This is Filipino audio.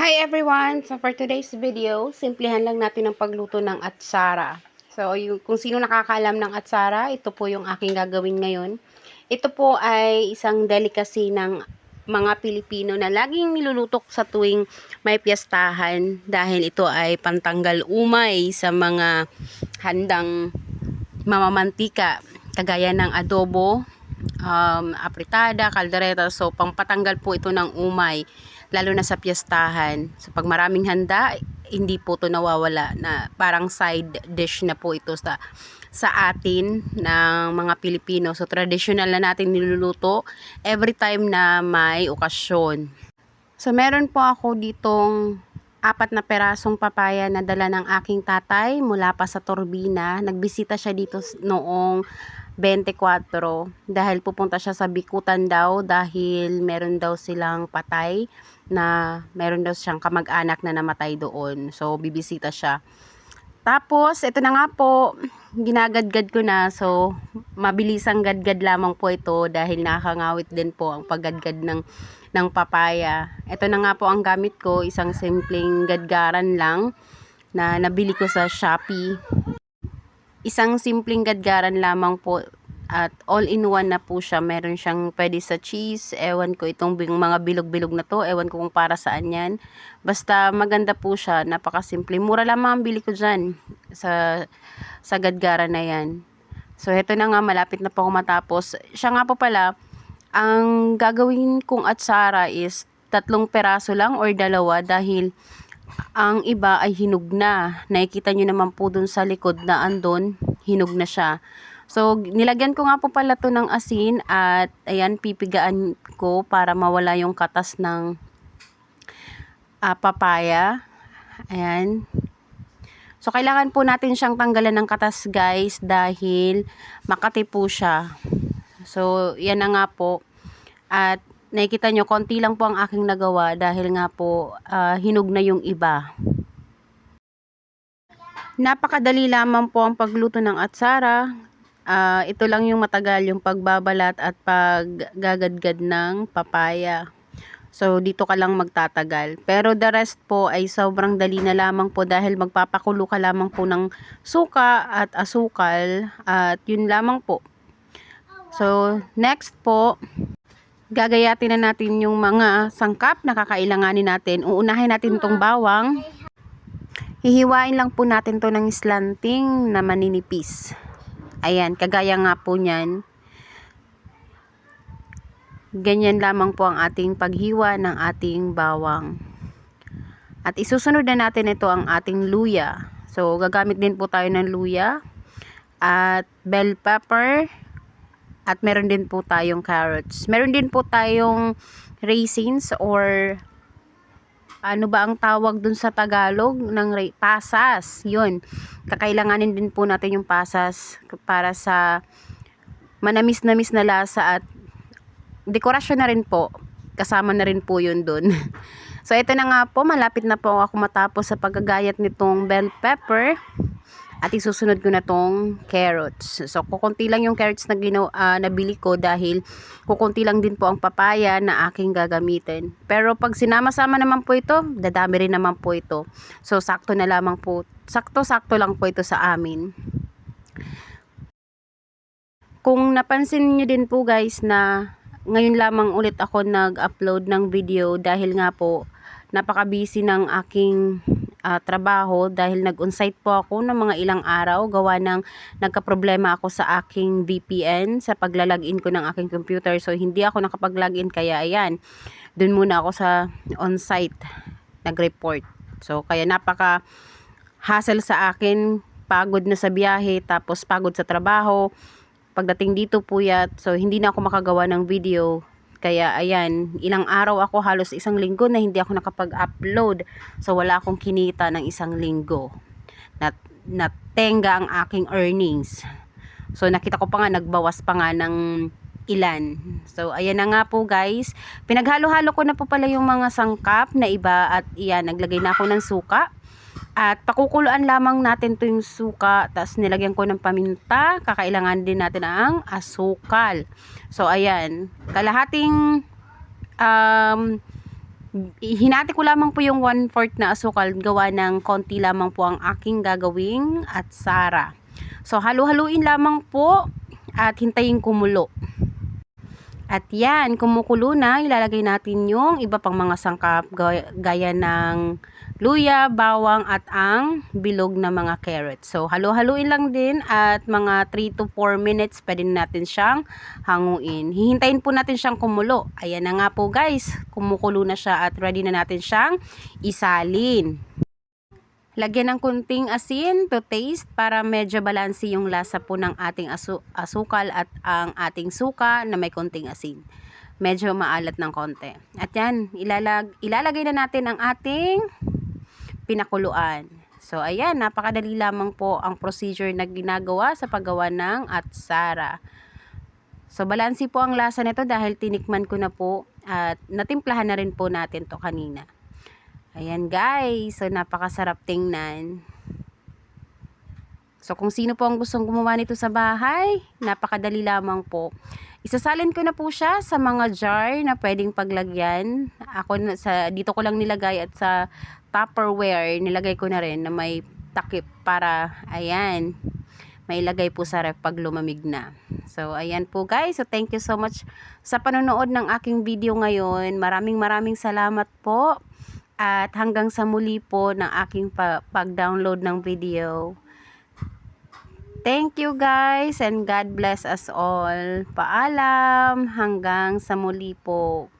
Hi everyone! So for today's video, simplihan lang natin ang pagluto ng atsara. So kung sino nakakaalam ng atsara, ito po yung aking gagawin ngayon. Ito po ay isang delicacy ng mga Pilipino na laging nilulutok sa tuwing may piyestahan dahil ito ay pantanggal umay sa mga handang mamamantika kagaya ng adobo, apritada, kaldereta. So pampatanggal po ito ng umay lalo na sa piyestahan. So pag maraming handa, hindi po ito nawawala, na parang side dish na po ito sa atin ng mga Pilipino. So traditional na natin niluluto every time na may okasyon. So meron po ako ditong 4 na perasong papaya na dala ng aking tatay mula pa sa Turbina. Nagbisita siya dito noong 24 dahil pupunta siya sa Bikutan daw dahil meron daw silang patay, na meron daw siyang kamag-anak na namatay doon. So bibisita siya. Tapos ito na nga po, ginagadgad ko na. So mabilisang gadgad lamang po ito dahil nakakangawit din po ang paggadgad ng papaya. Ito na nga po ang gamit ko, isang simpleng gadgaran lang na nabili ko sa Shopee. Isang simpleng gadgaran lamang po at all-in-one na po siya. Meron siyang pwede sa cheese. Ewan ko itong mga bilog-bilog na to. Ewan ko kung para saan yan. Basta maganda po siya. Napakasimple. Mura lamang ang bili ko dyan sa gadgaran na yan. So, heto na nga. Malapit na po ako matapos. Siya nga po pala, ang gagawin kong atsara is 3 peraso lang or 2 dahil ang iba ay hinog na. Nakikita nyo naman po dun sa likod na andon, hinog na siya. So, nilagyan ko nga po pala to ng asin at ayan, pipigaan ko para mawala yung katas ng papaya. Ayan. So, kailangan po natin siyang tanggalan ng katas guys dahil makati po siya. So, yan na nga po. At nakikita nyo, konti lang po ang aking nagawa dahil nga po hinog na yung iba. Napakadali lamang po ang pagluto ng atsara. Ito lang yung matagal, yung pagbabalat at paggagadgad ng papaya. So, dito ka lang magtatagal. Pero the rest po ay sobrang dali na lamang po dahil magpapakulo ka lamang po ng suka at asukal. At yun lamang po. So, next po, gagayatin na natin yung mga sangkap na kakailanganin natin. Uunahin natin itong bawang. Hihiwain lang po natin to ng slanting na maninipis. Ayan, kagaya nga po niyan. Ganyan lamang po ang ating paghiwa ng ating bawang. At isusunod na natin ito ang ating luya. So, gagamit din po tayo ng luya at bell pepper. At meron din po tayong carrots. Meron din po tayong raisins or ano ba ang tawag dun sa Tagalog ng pasas. Yun. Kakailanganin din po natin yung pasas para sa manamis-namis na lasa at dekorasyon na rin po. Kasama na rin po yun dun. So, ito na nga po. Malapit na po ako matapos sa paggagayat nitong bell pepper. At isusunod ko na tong carrots. So, kukunti lang yung carrots na nabili ko dahil kukunti lang din po ang papaya na aking gagamitin. Pero pag sinama-sama naman po ito, dadami rin naman po ito. So, sakto na lamang po. Sakto-sakto lang po ito sa amin. Kung napansin niyo din po guys na ngayon lamang ulit ako nag-upload ng video dahil nga po napaka-busy ng aking trabaho dahil nag-on-site po ako ng mga ilang araw gawa ng nagka-problema ako sa aking VPN sa paglalagin ko ng aking computer. So, hindi ako nakapag-login kaya ayan, dun muna ako sa on-site nag-report. So, kaya napaka-hassle sa akin, pagod na sa biyahe, tapos pagod sa trabaho. Pagdating dito puyat, so hindi na ako makagawa ng video. Kaya ayan, ilang araw ako, halos 1 linggo na hindi ako nakapag-upload. So wala akong kinita ng 1 linggo. Natenga ang aking earnings. So nakita ko pa nga, nagbawas pa nga ng ilan. So ayan na nga po guys. Pinaghalo-halo ko na po pala yung mga sangkap na iba at iyan, naglagay na ako ng suka. At pakukuluan lamang natin to yung suka. Tapos nilagyan ko ng paminta. Kakailangan din natin ang asukal. So ayan. Kalahating Hinati ko lamang po yung 1/4 na asukal, gawa ng konti lamang po ang aking gagawing atsara. So halu-haluin lamang po at hintayin kumulo. At yan, kumukulo na, ilalagay natin yung iba pang mga sangkap gaya ng luya, bawang at ang bilog na mga carrot. So halu-haluin lang din at mga 3 to 4 minutes pwede natin siyang hanguin. Hihintayin po natin siyang kumulo. Ayan na nga po guys, kumukulo na siya at ready na natin siyang isalin. Lagyan ng kunting asin to taste para medyo balanse yung lasa po ng ating asukal at ang ating suka na may kunting asin. Medyo maalat ng konti. At yan, ilalagay na natin ang ating pinakuluan. So ayan, napakadali lamang po ang procedure na ginagawa sa paggawa ng atsara. So balanse po ang lasa nito dahil tinikman ko na po at natimplahan na rin po natin to kanina. Ayan guys, so napakasarap tingnan. So kung sino po ang gustong gumawa nito sa bahay, napakadali lamang po. Isasalin ko na po siya sa mga jar na pwedeng paglagyan. Dito ko lang nilagay at sa Tupperware nilagay ko na rin na may takip para ayan, mailagay po sa ref pag lumamig na. So ayan po guys, so thank you so much sa panonood ng aking video ngayon. Maraming salamat po. At hanggang sa muli po ng aking pag-download ng video. Thank you guys and God bless us all. Paalam, hanggang sa muli po.